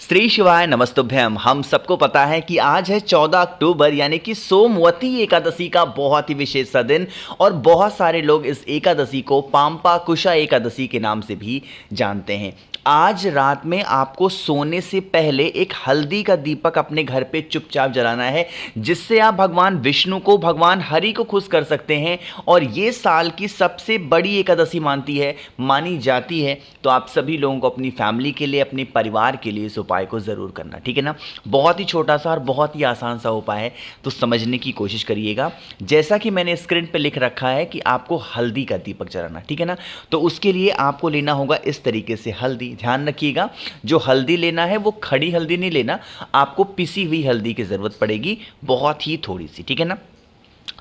श्री शिवाय नमस्तुभ्यम। हम सबको पता है कि आज है 14 अक्टूबर यानी कि सोमवती एकादशी का बहुत ही विशेष सा दिन और बहुत सारे लोग इस एकादशी को पांपाकुशा एकादशी के नाम से भी जानते हैं। आज रात में आपको सोने से पहले एक हल्दी का दीपक अपने घर पे चुपचाप जलाना है, जिससे आप भगवान विष्णु को, भगवान हरि को खुश कर सकते हैं और ये साल की सबसे बड़ी एकादशी मानी जाती है। तो आप सभी लोगों को अपनी फैमिली के लिए, अपने परिवार के लिए इस उपाय को ज़रूर करना, ठीक है ना। बहुत ही छोटा सा और बहुत ही आसान सा उपाय है, तो समझने की कोशिश करिएगा। जैसा कि मैंने स्क्रीन पे लिख रखा है कि आपको हल्दी का दीपक जलाना, ठीक है ना। तो उसके लिए आपको लेना होगा इस तरीके से हल्दी। ध्यान रखिएगा, जो हल्दी लेना है वो खड़ी हल्दी नहीं लेना, आपको पिसी हुई हल्दी की ज़रूरत पड़ेगी, बहुत ही थोड़ी सी, ठीक है ना।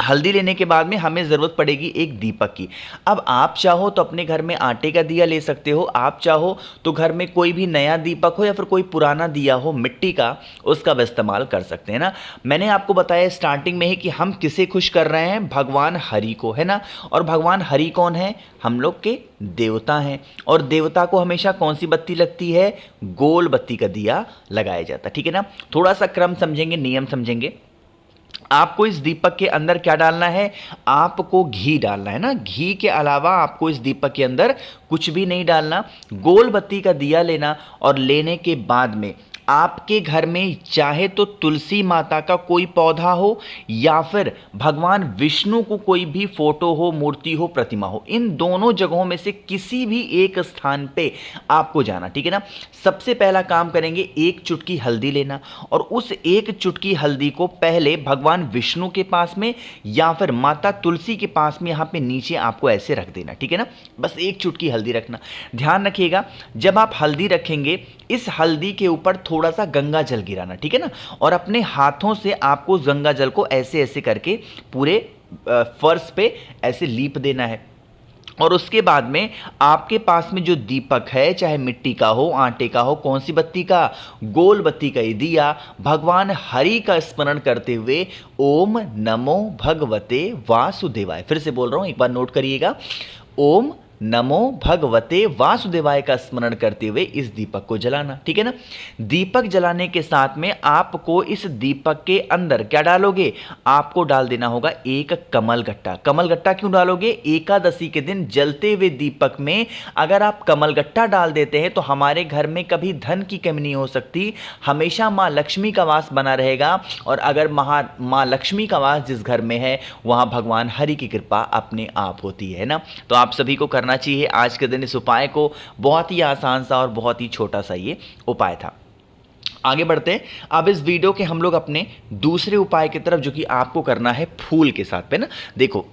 हल्दी लेने के बाद में हमें ज़रूरत पड़ेगी एक दीपक की। अब आप चाहो तो अपने घर में आटे का दिया ले सकते हो, आप चाहो तो घर में कोई भी नया दीपक हो या फिर कोई पुराना दिया हो मिट्टी का, उसका भी इस्तेमाल कर सकते हैं ना। मैंने आपको बताया स्टार्टिंग में ही कि हम किसे खुश कर रहे हैं, भगवान हरि को, है ना। और भगवान हरि कौन है, हम लोग के देवता हैं। और देवता को हमेशा कौन सी बत्ती लगती है, गोल बत्ती का दिया लगाया जाता है, ठीक है ना। थोड़ा सा क्रम समझेंगे, नियम समझेंगे। आपको इस दीपक के अंदर क्या डालना है, आपको घी डालना है ना। घी के अलावा आपको इस दीपक के अंदर कुछ भी नहीं डालना। गोल बत्ती का दिया लेना और लेने के बाद में आपके घर में चाहे तो तुलसी माता का कोई पौधा हो या फिर भगवान विष्णु को कोई भी फोटो हो, मूर्ति हो, प्रतिमा हो, इन दोनों जगहों में से किसी भी एक स्थान पे आपको जाना, ठीक है ना। सबसे पहला काम करेंगे, एक चुटकी हल्दी लेना और उस एक चुटकी हल्दी को पहले भगवान विष्णु के पास में या फिर माता तुलसी के पास में यहाँ पे नीचे आपको ऐसे रख देना, ठीक है ना। बस एक चुटकी हल्दी रखना। ध्यान रखिएगा, जब आप हल्दी रखेंगे इस हल्दी के ऊपर थोड़ा सा गंगा जल गिराना, ठीक है ना। और अपने हाथों से आपको गंगा जल को ऐसे ऐसे करके पूरे फर्श पे ऐसे लीप देना है। और उसके बाद में आपके पास में जो दीपक है, चाहे मिट्टी का हो, आटे का हो, कौन सी बत्ती का, गोल बत्ती का ही दिया, भगवान हरि का स्मरण करते हुए ओम नमो भगवते वासुदेवाय, फिर से बोल रहा हूं, एक बार नोट करिएगा, ओम नमो भगवते वासुदेवाय का स्मरण करते हुए इस दीपक को जलाना, ठीक है ना। दीपक जलाने के साथ में आपको इस दीपक के अंदर क्या डालोगे, आपको डाल देना होगा एक कमल गट्टा। कमल गट्टा क्यों डालोगे, एकादशी के दिन जलते हुए दीपक में अगर आप कमल गट्टा डाल देते हैं तो हमारे घर में कभी धन की कमी नहीं हो सकती, हमेशा माँ लक्ष्मी का वास बना रहेगा। और अगर माँ लक्ष्मी का वास जिस घर में है वहां भगवान हरि की कृपा अपने आप होती है ना। तो आप सभी को करना चाहिए आज के दिन इस उपाय को। बहुत ही आसान सा और बहुत ही छोटा सा ये उपाय था। आगे बढ़ते हैं अब इस वीडियो के हम लोग अपने दूसरे उपाय की तरफ, जो कि आपको करना है फूल के साथ पे ना। देखो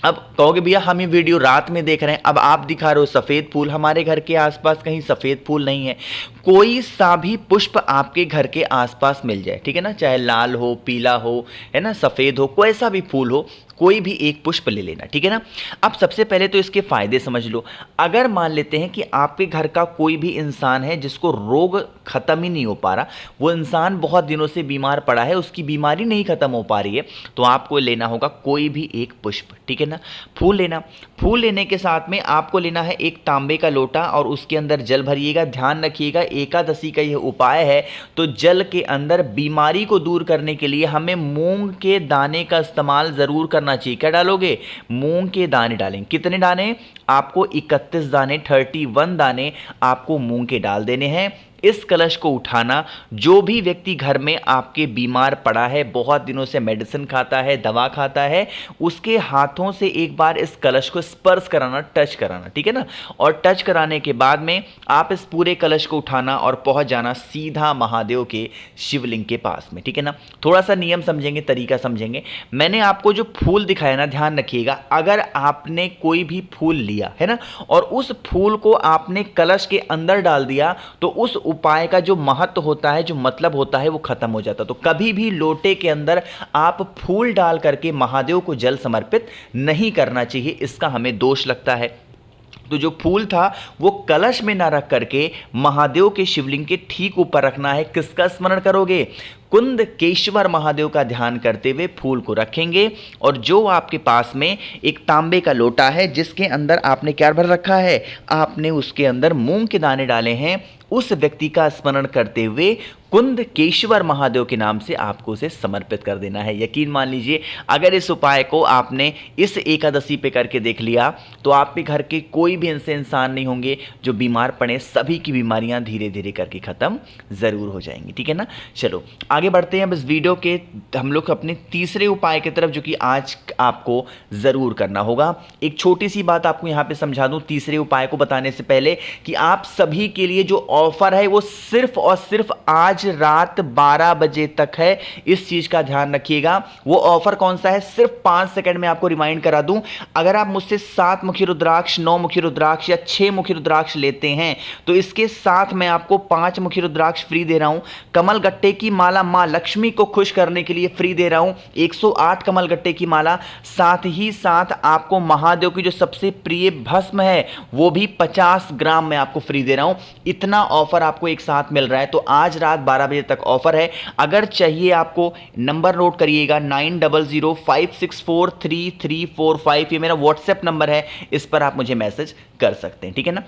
अब कहोगे भैया हम ये वीडियो रात में देख रहे हैं, अब आप दिखा रहे हो सफ़ेद फूल, हमारे घर के आसपास कहीं सफ़ेद फूल नहीं है। कोई सा भी पुष्प आपके घर के आसपास मिल जाए, ठीक है ना, चाहे लाल हो, पीला हो, है ना, सफ़ेद हो, कोई सा भी फूल हो, कोई भी एक पुष्प ले लेना, ठीक है ना। अब सबसे पहले तो इसके फायदे समझ लो। अगर मान लेते हैं कि आपके घर का कोई भी इंसान है जिसको रोग खत्म ही नहीं हो पा रहा, वो इंसान बहुत दिनों से बीमार पड़ा है, उसकी बीमारी नहीं खत्म हो पा रही है, तो आपको लेना होगा कोई भी एक पुष्प, ठीक है ना। फूल लेना, फूल लेने के साथ में आपको लेना है एक तांबे का लोटा और उसके अंदर जल भरिएगा। ध्यान रखिएगा एकादशी का यह उपाय है, तो जल के अंदर बीमारी को दूर करने के लिए हमें मूंग के दाने का इस्तेमाल जरूर करना चाहिए। क्या डालोगे, मूंग के दाने डालेंगे। कितने दाने, आपको 31 दाने, 31 दाने आपको मूंग के डाल देने हैं। इस कलश को उठाना, जो भी व्यक्ति घर में आपके बीमार पड़ा है, बहुत दिनों से मेडिसिन खाता है, दवा खाता है, उसके हाथों से एक बार इस कलश को स्पर्श कराना, टच कराना, ठीक है ना। और टच कराने के बाद में आप इस पूरे कलश को उठाना और पहुंच जाना सीधा महादेव के शिवलिंग के पास में, ठीक है ना। थोड़ा सा नियम समझेंगे, तरीका समझेंगे। मैंने आपको जो फूल दिखाया ना, ध्यान रखिएगा, अगर आपने कोई भी फूल लिया है ना और उस फूल को आपने कलश के अंदर डाल दिया, तो उस उपाय का जो महत्व होता है, जो मतलब होता है, वो खत्म हो जाता। तो कभी भी लोटे के अंदर आप फूल डाल करके महादेव को जल समर्पित नहीं करना चाहिए, इसका हमें दोष लगता है। तो जो फूल था वो कलश में ना रख करके महादेव के शिवलिंग के ठीक ऊपर रखना है। किसका स्मरण करोगे? कुंदकेश्वर महादेव का ध्यान करते हुए फूल को रखेंगे और जो आपके पास में एक तांबे का लोटा है जिसके अंदर आपने क्या भर रखा है, आपने उसके अंदर मूंग के दाने डाले हैं, उस व्यक्ति का स्मरण करते हुए कुंदकेश्वर महादेव के नाम से आपको उसे समर्पित कर देना है। यकीन मान लीजिए अगर इस उपाय को आपने इस एकादशी पे करके देख लिया तो आपके घर के कोई भी ऐसे इंसान नहीं होंगे जो बीमार पड़े, सभी की बीमारियां धीरे धीरे करके खत्म जरूर हो जाएंगी। ठीक है ना। चलो आगे बढ़ते हैं। अब इस वीडियो के हम लोग अपने तीसरे उपाय की तरफ, जो कि आज आपको जरूर करना होगा। एक छोटी सी बात आपको यहां पे समझा दूं तीसरे उपाय को बताने से पहले, कि आप सभी के लिए जो ऑफर है वो सिर्फ और सिर्फ आज रात 12 बजे तक है। इस चीज का ध्यान रखिएगा। वो ऑफर कौन सा है, सिर्फ 5 सेकंड में आपको रिमाइंड करा दूं। अगर आप मुझसे 7 मुखी रुद्राक्ष, 9 मुखी रुद्राक्ष या 6 मुखी रुद्राक्ष लेते हैं तो इसके साथ मैं आपको 5 मुखी रुद्राक्ष फ्री दे रहा हूं। कमल गट्टे की माला मां लक्ष्मी को खुश करने के लिए फ्री दे रहा हूं, 108 कमल गट्टे की माला। साथ ही साथ आपको महादेव की जो सबसे प्रिय भस्म है वो भी 50 ग्राम में आपको फ्री दे रहा हूं। इतना ऑफर आपको एक साथ मिल रहा है। तो आज रात 12 बजे तक ऑफर है। अगर चाहिए आपको, नंबर नोट करिएगा 9005643345, ये मेरा व्हाट्सएप नंबर है, इस पर आप मुझे मैसेज कर सकते हैं। ठीक है ना।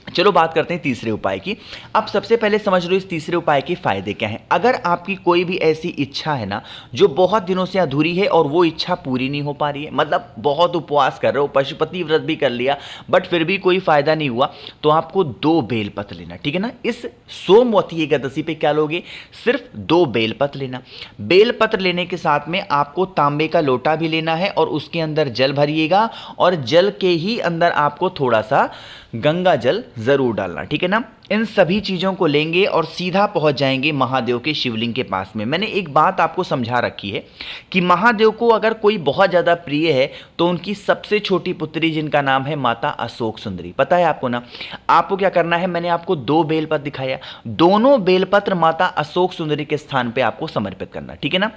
चलो बात करते हैं तीसरे उपाय की। अब सबसे पहले समझ लो इस तीसरे उपाय के फायदे क्या हैं। अगर आपकी कोई भी ऐसी इच्छा है ना जो बहुत दिनों से अधूरी है और वो इच्छा पूरी नहीं हो पा रही है, मतलब बहुत उपवास कर रहे हो, पशुपति व्रत भी कर लिया बट फिर भी कोई फायदा नहीं हुआ, तो आपको 2 बेलपत्र लेना। ठीक है ना। इस सोमवती एकादशी पे क्या लोगे, सिर्फ 2 बेलपत्र लेना। बेलपत्र लेने के साथ में आपको तांबे का लोटा भी लेना है और उसके अंदर जल भरिएगा और जल के ही अंदर आपको थोड़ा सा गंगा जल जरूर डालना। ठीक है ना। इन सभी चीजों को लेंगे और सीधा पहुंच जाएंगे महादेव के शिवलिंग के पास में। मैंने एक बात आपको समझा रखी है कि महादेव को अगर कोई बहुत ज्यादा प्रिय है तो उनकी सबसे छोटी पुत्री जिनका नाम है माता अशोक सुंदरी, पता है आपको ना। आपको क्या करना है, मैंने आपको 2 बेलपत्र दिखाया, दोनों बेलपत्र माता अशोक सुंदरी के स्थान पे आपको समर्पित करना। ठीक है ना।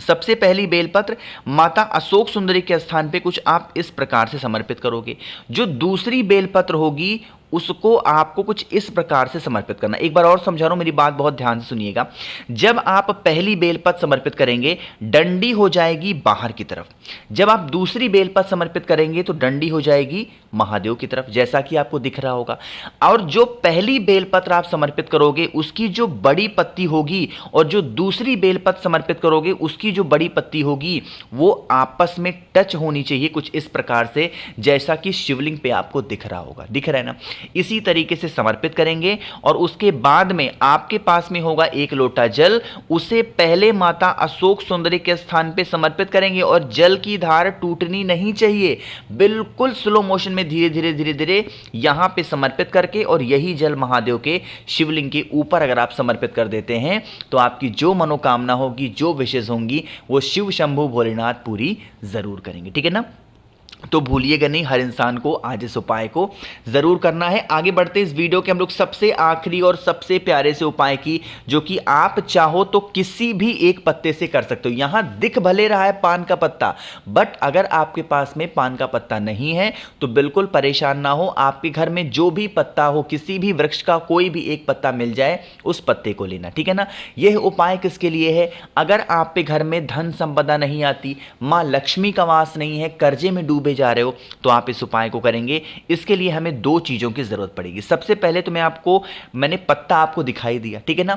सबसे पहली बेलपत्र माता अशोक सुंदरी के स्थान पे कुछ आप इस प्रकार से समर्पित करोगे। जो दूसरी बेलपत्र होगी उसको आपको कुछ इस प्रकार से समर्पित करना। एक बार और समझा रहा हूं, मेरी बात बहुत ध्यान से सुनिएगा। जब आप पहली बेलपत्र समर्पित करेंगे डंडी हो जाएगी बाहर की तरफ, जब आप दूसरी बेलपत्र समर्पित करेंगे तो डंडी हो जाएगी महादेव की तरफ, जैसा कि आपको दिख रहा होगा। और जो पहली बेलपत्र आप समर्पित करोगे उसकी जो बड़ी पत्ती होगी और जो दूसरी बेलपत्र समर्पित करोगे उसकी जो बड़ी पत्ती होगी वो आपस में टच होनी चाहिए कुछ इस प्रकार से, जैसा कि शिवलिंग पे आपको दिख रहा होगा। दिख रहा है ना। इसी तरीके से समर्पित करेंगे और उसके बाद में आपके पास में होगा 1 लोटा जल, उसे पहले माता अशोक सुंदरी के स्थान पे समर्पित करेंगे और जल की धार टूटनी नहीं चाहिए, बिल्कुल स्लो मोशन में धीरे धीरे धीरे धीरे यहां पे समर्पित करके, और यही जल महादेव के शिवलिंग के ऊपर अगर आप समर्पित कर देते हैं तो आपकी जो मनोकामना होगी, जो विशेष होंगी, वो शिव शंभु भोलेनाथ पूरी जरूर करेंगे। ठीक है ना। तो भूलिएगा नहीं, हर इंसान को आज इस उपाय को जरूर करना है। आगे बढ़ते इस वीडियो के हम लोग सबसे आखिरी और सबसे प्यारे से उपाय की, जो कि आप चाहो तो किसी भी एक पत्ते से कर सकते हो। यहां दिख भले रहा है पान का पत्ता, बट अगर आपके पास में पान का पत्ता नहीं है तो बिल्कुल परेशान ना हो। आपके घर में जो भी पत्ता हो, किसी भी वृक्ष का कोई भी एक पत्ता मिल जाए, उस पत्ते को लेना। ठीक है ना। यह उपाय किसके लिए है, अगर आप पे घर में धन संपदा नहीं आती, मां लक्ष्मी का वास नहीं है, कर्जे में डूबे जा रहे हो, तो आप इस उपाय को करेंगे। इसके लिए हमें 2 चीजों की जरूरत पड़ेगी। सबसे पहले तो मैंने पत्ता आपको दिखाई दिया। ठीक है ना।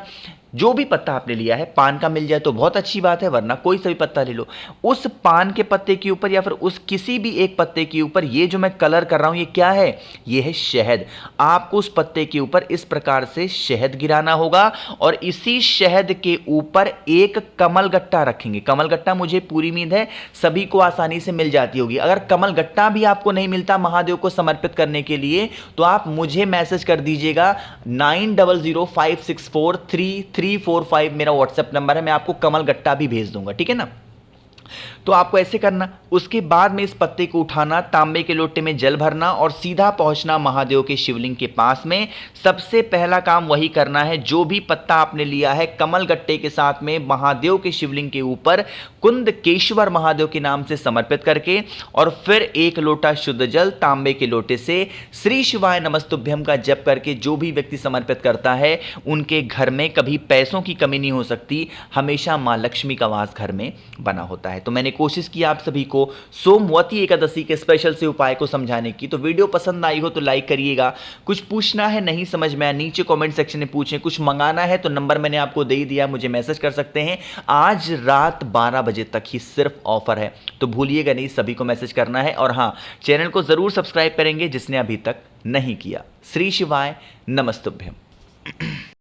जो भी पत्ता आपने लिया है, पान का मिल जाए तो बहुत अच्छी बात है, वरना कोई सा भी पत्ता ले लो। उस पान के पत्ते के ऊपर या फिर उस किसी भी एक पत्ते के ऊपर ये जो मैं कलर कर रहा हूं, ये क्या है, ये है शहद। आपको उस पत्ते के ऊपर इस प्रकार से शहद गिराना होगा और इसी शहद के ऊपर एक कमल गट्टा रखेंगे। कमल गट्टा मुझे पूरी उम्मीद है सभी को आसानी से मिल जाती होगी। अगर कमल गट्टा भी आपको नहीं मिलता महादेव को समर्पित करने के लिए, तो आप मुझे मैसेज कर दीजिएगा 9005643345, मेरा व्हाट्सएप नंबर है, मैं आपको कमल गट्टा भी भेज दूंगा। ठीक है ना। तो आपको ऐसे करना, उसके बाद में इस पत्ते को उठाना, तांबे के लोटे में जल भरना और सीधा पहुंचना महादेव के शिवलिंग के पास में। सबसे पहला काम वही करना है, जो भी पत्ता आपने लिया है कमल गट्टे के साथ में महादेव के शिवलिंग के ऊपर कुंदकेश्वर महादेव के नाम से समर्पित करके, और फिर 1 लोटा शुद्ध जल तांबे के लोटे से श्री शिवाय नमस्तुभ्यम का जप करके जो भी व्यक्ति समर्पित करता है उनके घर में कभी पैसों की कमी नहीं हो सकती, हमेशा मां लक्ष्मी का वास घर में बना होता है। तो मैंने कोशिश की आप सभी को सोमवती एकादशी के स्पेशल से उपाय को समझाने की। तो वीडियो पसंद आई हो तो लाइक करिएगा। कुछ पूछना है, नहीं समझ में आया, नीचे कमेंट सेक्शन में पूछें। कुछ मंगाना है तो नंबर मैंने आपको दे ही दिया, मुझे मैसेज कर सकते हैं। आज रात 12 बजे तक ही सिर्फ ऑफर है, तो भूलिएगा नहीं, सभी को मैसेज करना है। और हाँ, चैनल को जरूर सब्सक्राइब करेंगे जिसने अभी तक नहीं किया। श्री शिवाय नमस्तुभ्यम।